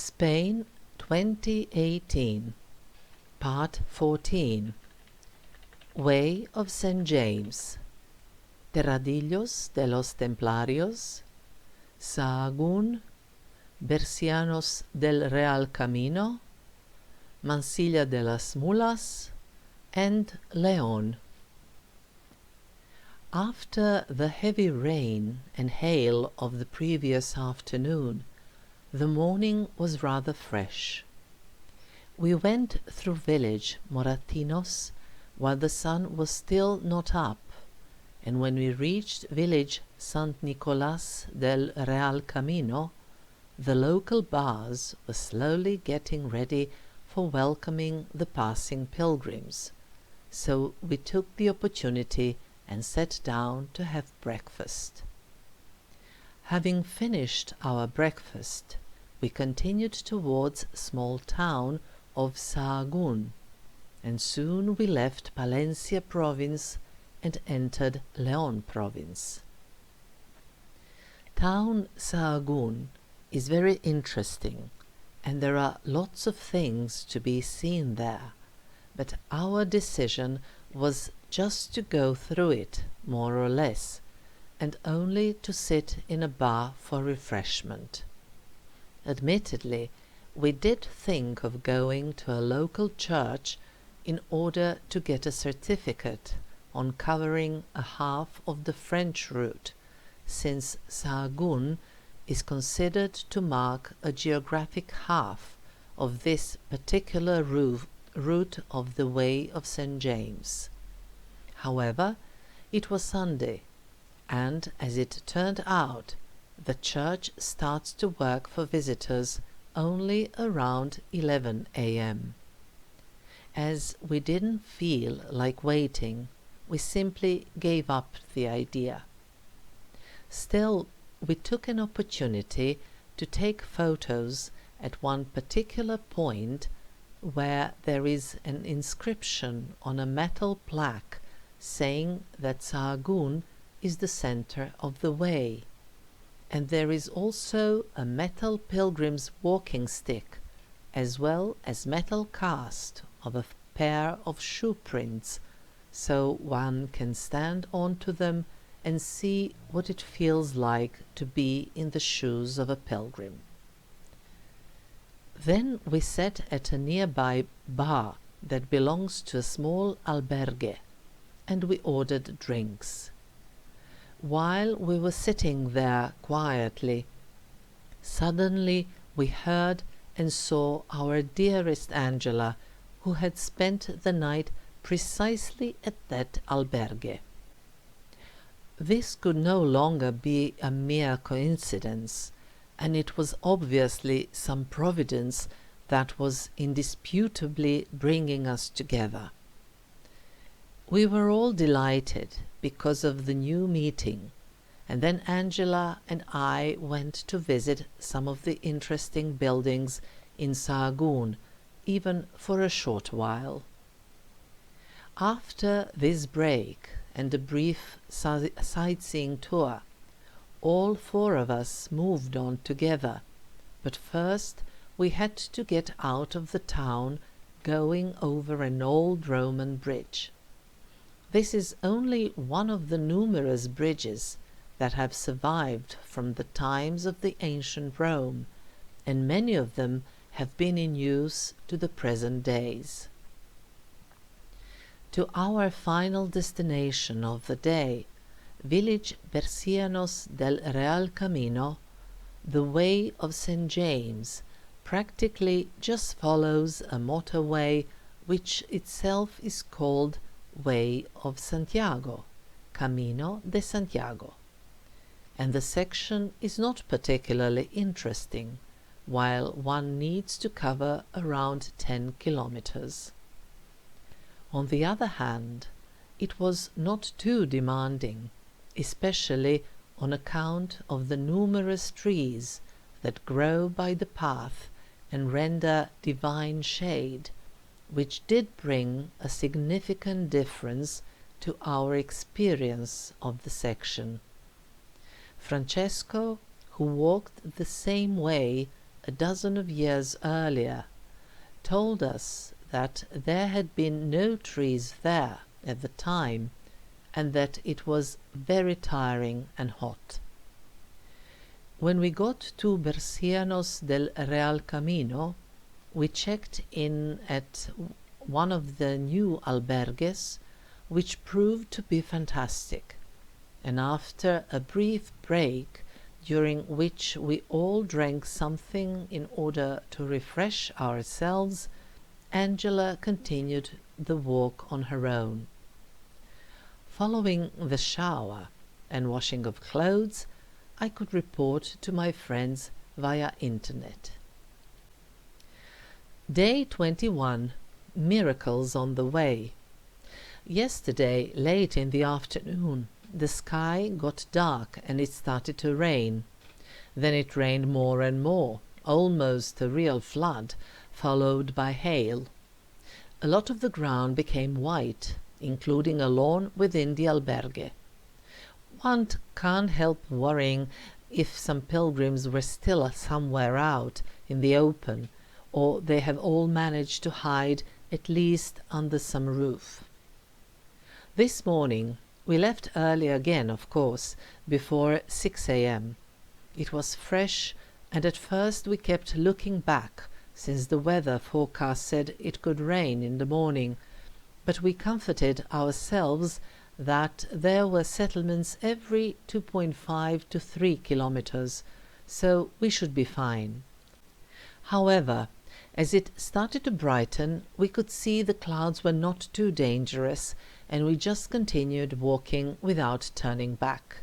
Spain 2018, Part 14. Way of St. James, Terradillos de los Templarios, Sahagún, Bercianos del Real Camino, Mansilla de las Mulas, and León. After the heavy rain and hail of the previous afternoon, the morning was rather fresh. We went through village Moratinos while the sun was still not up, and when we reached village Sant Nicolás del Real Camino, the local bars were slowly getting ready for welcoming the passing pilgrims, so we took the opportunity and sat down to have breakfast. Having finished our breakfast, we continued towards small town of Sahagún, and soon we left Palencia province and entered León province. Town Sahagún is very interesting, and there are lots of things to be seen there, but our decision was just to go through it, more or less, and only to sit in a bar for refreshment. Admittedly, we did think of going to a local church in order to get a certificate on covering a half of the French route, since Sahagún is considered to mark a geographic half of this particular route of the Way of St. James. However, it was Sunday, and as it turned out, the church starts to work for visitors only around 11 a.m. As we didn't feel like waiting, we simply gave up the idea. Still, we took an opportunity to take photos at one particular point where there is an inscription on a metal plaque saying that Sahagún is the center of the way, and there is also a metal pilgrim's walking stick, as well as metal cast of a pair of shoe prints, so one can stand onto them and see what it feels like to be in the shoes of a pilgrim. Then we sat at a nearby bar that belongs to a small albergue, and we ordered drinks. While we were sitting there quietly, suddenly we heard and saw our dearest Angela, who had spent the night precisely at that albergue. This could no longer be a mere coincidence, and it was obviously some providence that was indisputably bringing us together. We were all delighted because of the new meeting, and then Angela and I went to visit some of the interesting buildings in Sahagún, even for a short while. After this break and a brief sightseeing tour, all four of us moved on together, but first we had to get out of the town, going over an old Roman bridge. This is only one of the numerous bridges that have survived from the times of the ancient Rome, and many of them have been in use to the present days. To our final destination of the day, village Bercianos del Real Camino, the Way of St. James practically just follows a motorway which itself is called Way of Santiago, Camino de Santiago, and the section is not particularly interesting, while one needs to cover around 10 kilometers. On the other hand, it was not too demanding, especially on account of the numerous trees that grow by the path and render divine shade, which did bring a significant difference to our experience of the section. Francesco, who walked the same way, a dozen of years earlier, told us that there had been no trees there at the time, and that it was very tiring and hot. When we got to Bercianos del Real Camino, we checked in at one of the new albergues, which proved to be fantastic, and after a brief break, during which we all drank something in order to refresh ourselves, Angela continued the walk on her own. Following the shower and washing of clothes, I could report to my friends via internet. Day 21. Miracles on the way. Yesterday, late in the afternoon, the sky got dark and it started to rain. Then it rained more and more, almost a real flood, followed by hail. A lot of the ground became white, including a lawn within the albergue. One can't help worrying if some pilgrims were still somewhere out in the open, or they have all managed to hide at least under some roof. This morning we left early again, of course, before 6 a.m. It was fresh, and at first we kept looking back, since the weather forecast said it could rain in the morning, but we comforted ourselves that there were settlements every 2.5 to 3 kilometers, so we should be fine. However, as it started to brighten, we could see the clouds were not too dangerous, and we just continued walking without turning back.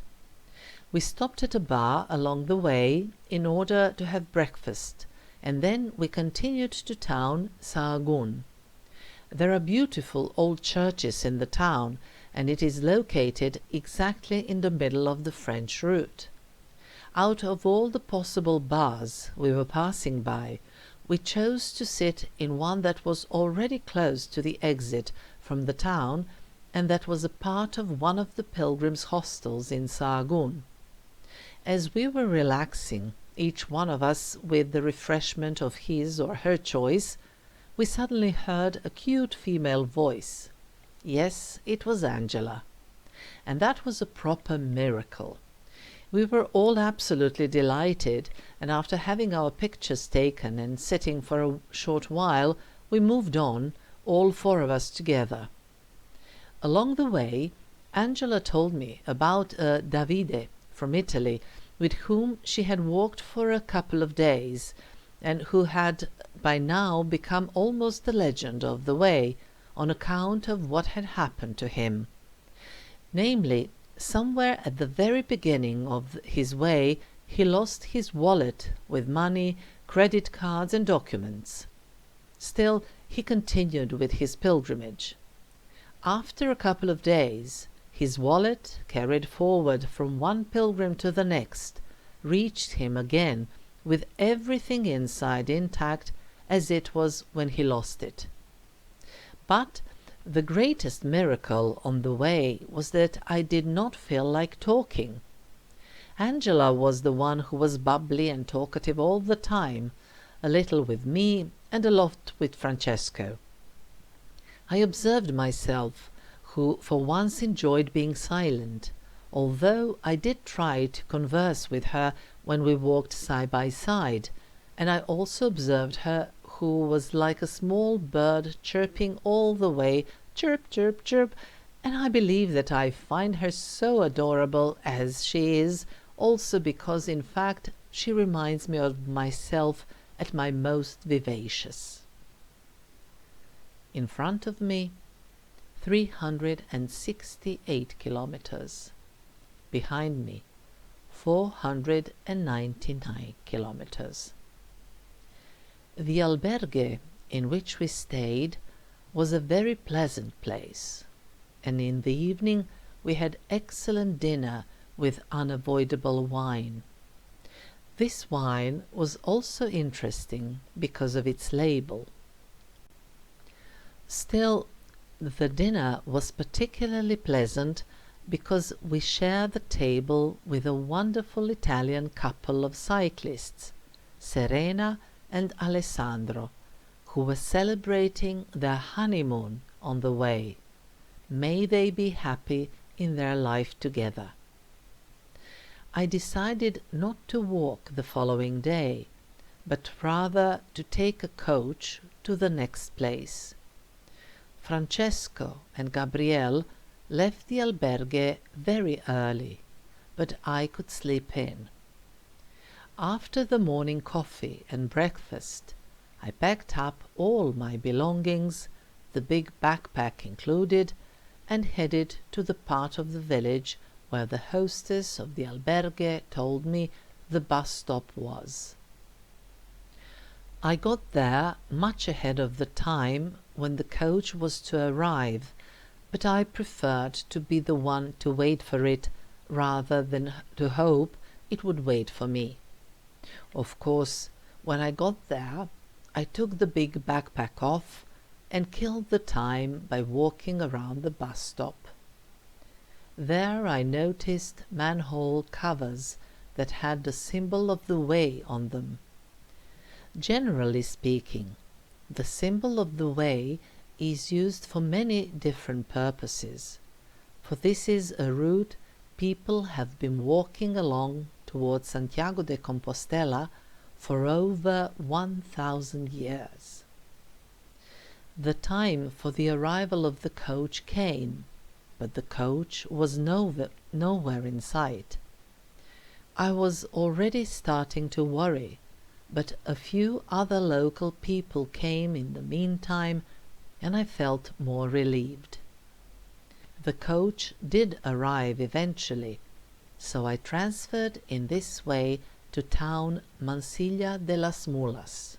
We stopped at a bar along the way in order to have breakfast, and then we continued to town Sahagún. There are beautiful old churches in the town, and it is located exactly in the middle of the French route. Out of all the possible bars we were passing by, we chose to sit in one that was already close to the exit from the town, and that was a part of one of the pilgrims' hostels in Sahagún. As we were relaxing, each one of us with the refreshment of his or her choice, we suddenly heard a cute female voice. Yes, it was Angela. And that was a proper miracle. We were all absolutely delighted, and after having our pictures taken and sitting for a short while, we moved on, all four of us together. Along the way, Angela told me about a Davide from Italy, with whom she had walked for a couple of days, and who had by now become almost the legend of the way, on account of what had happened to him. Namely, somewhere at the very beginning of his way, he lost his wallet with money, credit cards, and documents. Still, he continued with his pilgrimage. After a couple of days, his wallet, carried forward from one pilgrim to the next, reached him again with everything inside intact as it was when he lost it. But the greatest miracle on the way was that I did not feel like talking. Angela was the one who was bubbly and talkative all the time, a little with me and a lot with Francesco. I observed myself, who for once enjoyed being silent, although I did try to converse with her when we walked side by side, and I also observed her, who was like a small bird chirping all the way, chirp, chirp, chirp, and I believe that I find her so adorable as she is, also because in fact she reminds me of myself at my most vivacious. In front of me, 368 kilometers. Behind me, 499 kilometers. The albergue in which we stayed was a very pleasant place, and in the evening we had excellent dinner with unavoidable wine. This wine was also interesting because of its label. Still, the dinner was particularly pleasant because we shared the table with a wonderful Italian couple of cyclists, Serena and Alessandro, who were celebrating their honeymoon on the way. May they be happy in their life together. I decided not to walk the following day, but rather to take a coach to the next place. Francesco and Gabriele left the albergue very early, but I could sleep in. After the morning coffee and breakfast, I packed up all my belongings, the big backpack included, and headed to the part of the village where the hostess of the albergue told me the bus stop was. I got there much ahead of the time when the coach was to arrive, but I preferred to be the one to wait for it rather than to hope it would wait for me. Of course, when I got there, I took the big backpack off and killed the time by walking around the bus stop. There I noticed manhole covers that had the symbol of the way on them. Generally speaking, the symbol of the way is used for many different purposes, for this is a route people have been walking along towards Santiago de Compostela for over 1,000 years. The time for the arrival of the coach came, but the coach was nowhere in sight. I was already starting to worry, but a few other local people came in the meantime, and I felt more relieved. The coach did arrive eventually, so I transferred in this way to town Mansilla de las Mulas.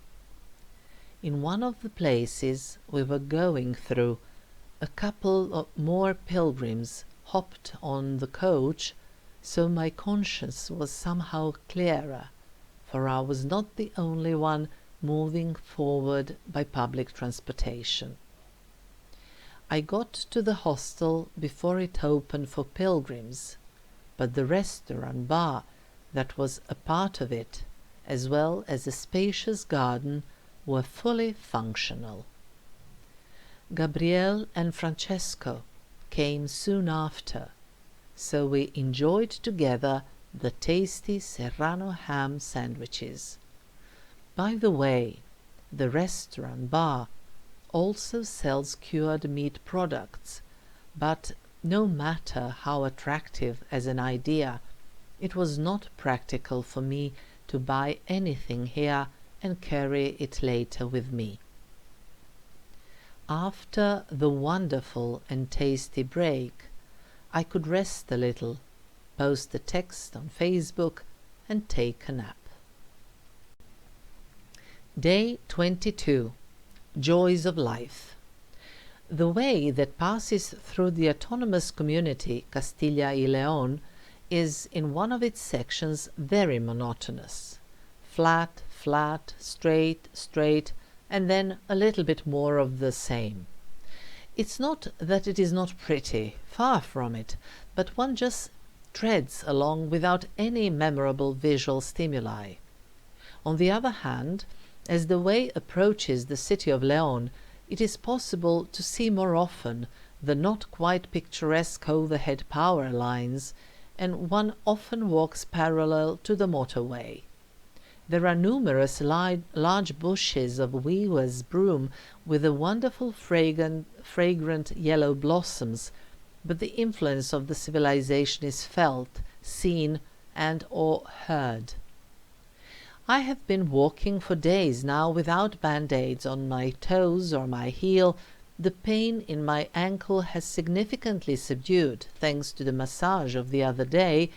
In one of the places we were going through, a couple of more pilgrims hopped on the coach, so my conscience was somehow clearer, for I was not the only one moving forward by public transportation. I got to the hostel before it opened for pilgrims, but the restaurant bar that was a part of it, as well as a spacious garden, were fully functional. Gabriele and Francesco came soon after, so we enjoyed together the tasty Serrano ham sandwiches. By the way, the restaurant bar also sells cured meat products, but no matter how attractive as an idea, it was not practical for me to buy anything here and carry it later with me. After the wonderful and tasty break, I could rest a little, post a text on Facebook, and take a nap. Day 22. Joys of Life. The way that passes through the autonomous community Castilla y León is in one of its sections very monotonous. Flat, flat, straight, straight, and then a little bit more of the same. It's not that it is not pretty, far from it, but one just treads along without any memorable visual stimuli. On the other hand, as the way approaches the city of León, it is possible to see more often the not quite picturesque overhead power lines, and one often walks parallel to the motorway. There are numerous large bushes of weaver's broom with a wonderful fragrant yellow blossoms, but the influence of the civilization is felt, seen, and or heard. I have been walking for days now without band-aids on my toes or my heel. The pain in my ankle has significantly subdued, thanks to the massage of the other day,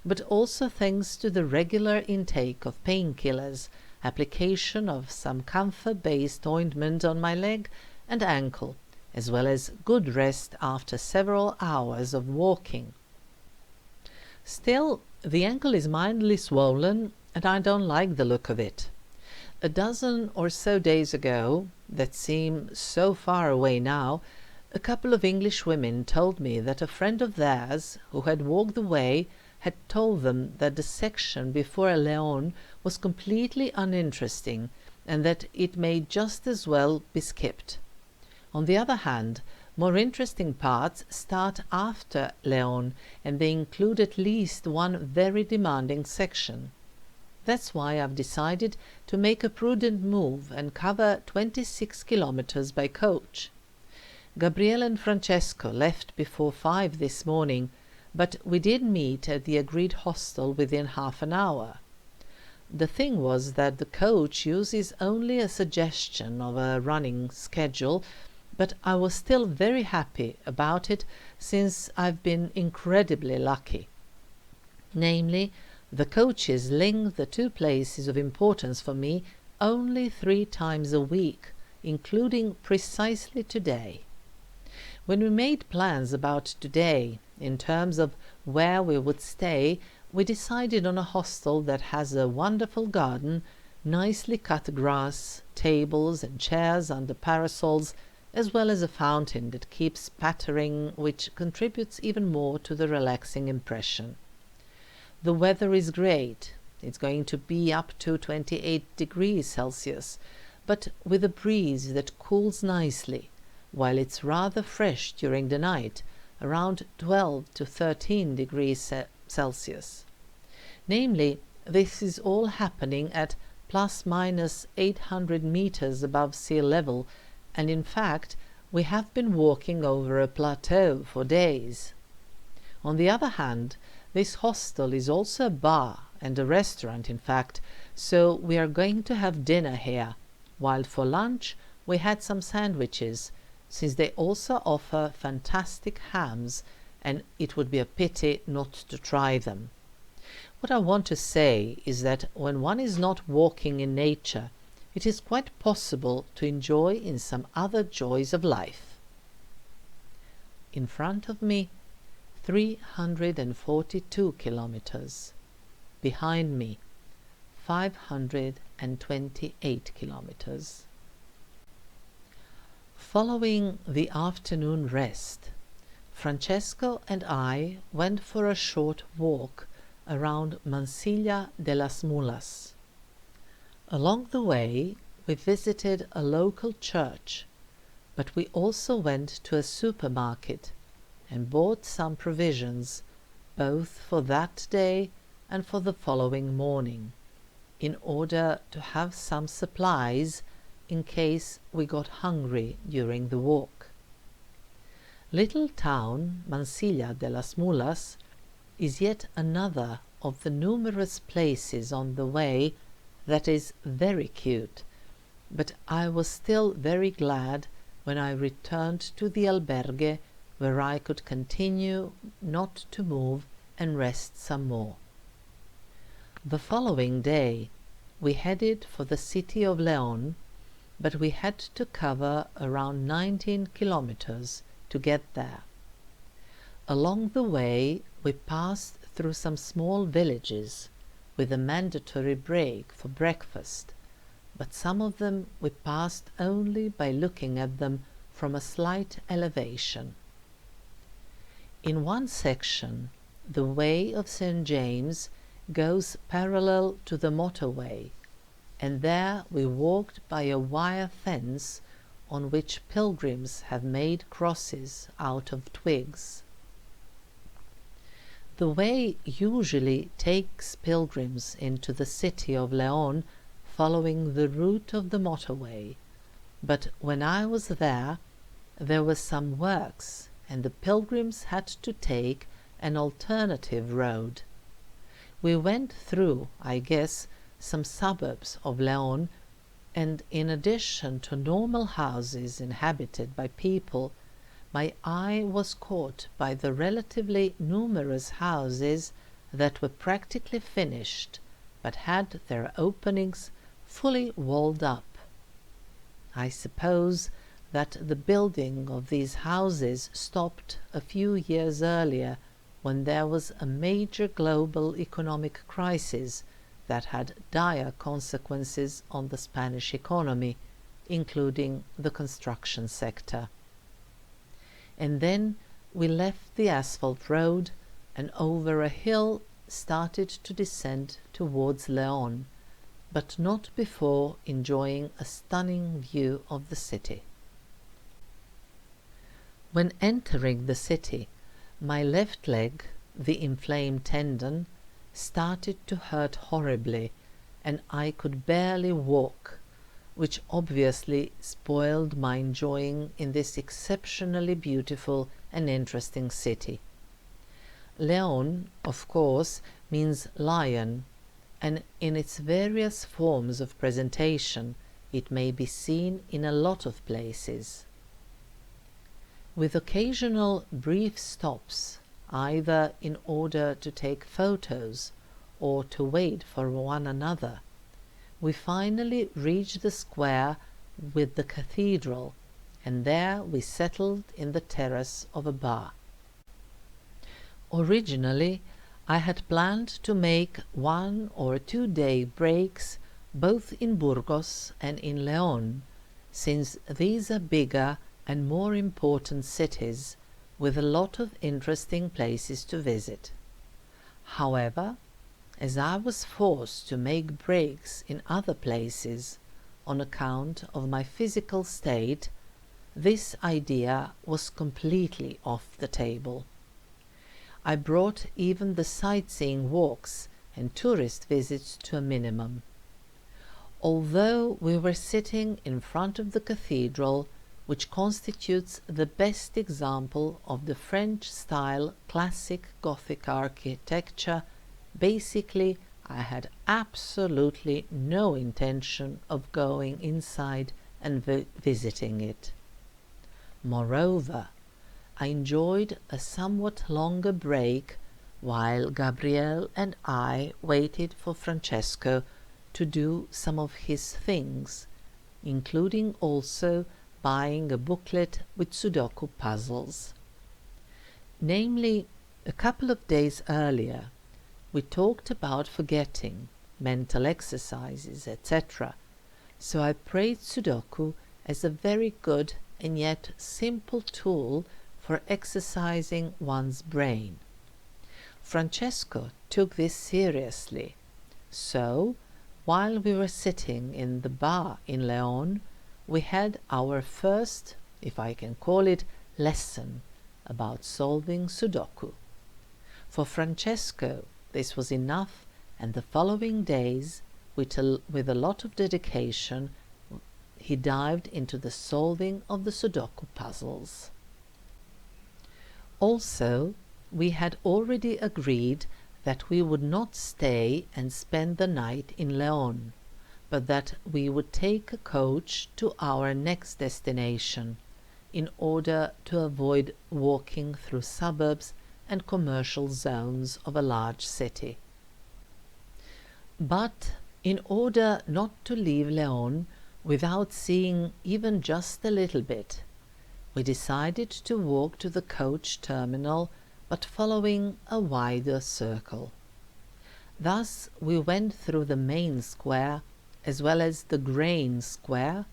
but also thanks to the regular intake of painkillers, application of some camphor-based ointment on my leg and ankle, as well as good rest after several hours of walking. Still, the ankle is mildly swollen, and I don't like the look of it. A dozen or so days ago, that seem so far away now, a couple of English women told me that a friend of theirs, who had walked the way, had told them that the section before León was completely uninteresting and that it may just as well be skipped. On the other hand, more interesting parts start after León, and they include at least one very demanding section. That's why I've decided to make a prudent move and cover 26 kilometers by coach. Gabriele and Francesco left before 5 this morning, but we did meet at the agreed hostel within half an hour. The thing was that the coach uses only a suggestion of a running schedule, but I was still very happy about it since I've been incredibly lucky. Namely, the coaches link the two places of importance for me only 3 times a week, including precisely today. When we made plans about today, in terms of where we would stay, we decided on a hostel that has a wonderful garden, nicely cut grass, tables and chairs under parasols, as well as a fountain that keeps pattering, which contributes even more to the relaxing impression. The weather is great. It's going to be up to 28 degrees Celsius, but with a breeze that cools nicely, while it's rather fresh during the night, around 12 to 13 degrees Celsius. Namely, this is all happening at plus minus 800 meters above sea level, and in fact we have been walking over a plateau for days. On the other hand, this hostel is also a bar and a restaurant, in fact, so we are going to have dinner here, while for lunch we had some sandwiches, since they also offer fantastic hams, and it would be a pity not to try them. What I want to say is that when one is not walking in nature, it is quite possible to enjoy in some other joys of life. In front of me, 342 kilometers. Behind me, 528 kilometers. Following the afternoon rest, Francesco and I went for a short walk around Mansilla de las Mulas. Along the way, we visited a local church, but we also went to a supermarket and bought some provisions, both for that day and for the following morning, in order to have some supplies in case we got hungry during the walk. Little town Mansilla de las Mulas is yet another of the numerous places on the way that is very cute, but I was still very glad when I returned to the albergue, where I could continue not to move and rest some more. The following day we headed for the city of León, but we had to cover around 19 kilometers to get there. Along the way we passed through some small villages with a mandatory break for breakfast, but some of them we passed only by looking at them from a slight elevation. In one section, the Way of St. James goes parallel to the motorway, and there we walked by a wire fence on which pilgrims have made crosses out of twigs. The way usually takes pilgrims into the city of León following the route of the motorway, but when I was there were some works, and the pilgrims had to take an alternative road. We went through, I guess, some suburbs of León, and in addition to normal houses inhabited by people, my eye was caught by the relatively numerous houses that were practically finished, but had their openings fully walled up. I suppose that the building of these houses stopped a few years earlier, when there was a major global economic crisis that had dire consequences on the Spanish economy, including the construction sector. And then we left the asphalt road, and over a hill started to descend towards León, but not before enjoying a stunning view of the city. When entering the city, my left leg, the inflamed tendon, started to hurt horribly, and I could barely walk, which obviously spoiled my enjoying in this exceptionally beautiful and interesting city. León, of course, means lion, and in its various forms of presentation it may be seen in a lot of places. With occasional brief stops, either in order to take photos or to wait for one another, we finally reached the square with the cathedral, and there we settled in the terrace of a bar. Originally, I had planned to make 1 or 2 day breaks both in Burgos and in León, since these are bigger and more important cities with a lot of interesting places to visit. However, as I was forced to make breaks in other places on account of my physical state, this idea was completely off the table. I brought even the sightseeing walks and tourist visits to a minimum. Although we were sitting in front of the cathedral, which constitutes the best example of the French-style classic Gothic architecture, basically I had absolutely no intention of going inside and visiting it. Moreover, I enjoyed a somewhat longer break while Gabriel and I waited for Francesco to do some of his things, including also buying a booklet with Sudoku puzzles. Namely, a couple of days earlier, we talked about forgetting, mental exercises, etc., so I praised Sudoku as a very good and yet simple tool for exercising one's brain. Francesco took this seriously, so while we were sitting in the bar in León, we had our first, if I can call it, lesson about solving Sudoku. For Francesco, this was enough, and the following days, with a lot of dedication, he dived into the solving of the Sudoku puzzles. Also, we had already agreed that we would not stay and spend the night in León, but that we would take a coach to our next destination, in order to avoid walking through suburbs and commercial zones of a large city. But in order not to leave León without seeing even just a little bit, we decided to walk to the coach terminal, but following a wider circle. Thus we went through the main square as well as the grain square,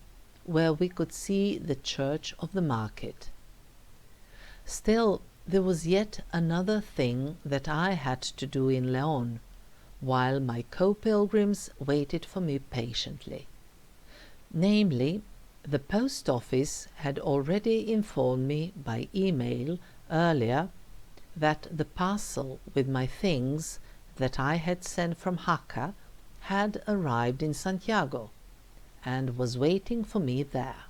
where we could see the church of the market. Still, there was yet another thing that I had to do in León, while my co-pilgrims waited for me patiently. Namely, the post office had already informed me by email earlier that the parcel with my things that I had sent from Jaca had arrived in Santiago and was waiting for me there.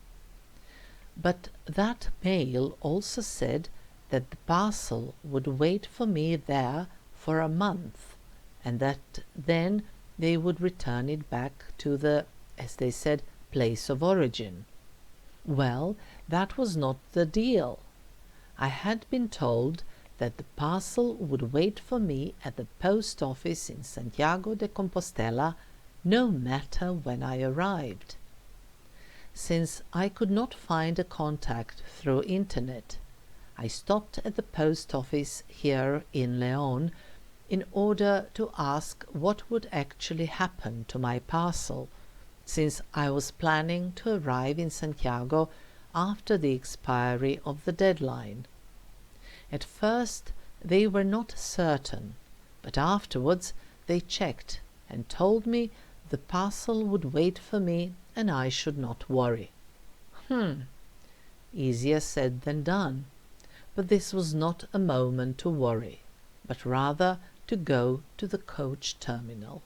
But that mail also said that the parcel would wait for me there for a month, and that then they would return it back to the, as they said, place of origin. Well, that was not the deal. I had been told that the parcel would wait for me at the post office in Santiago de Compostela no matter when I arrived. Since I could not find a contact through internet, I stopped at the post office here in León in order to ask what would actually happen to my parcel, since I was planning to arrive in Santiago after the expiry of the deadline. At first they were not certain, but afterwards they checked and told me the parcel would wait for me and I should not worry. Easier said than done. But this was not a moment to worry, but rather to go to the coach terminal.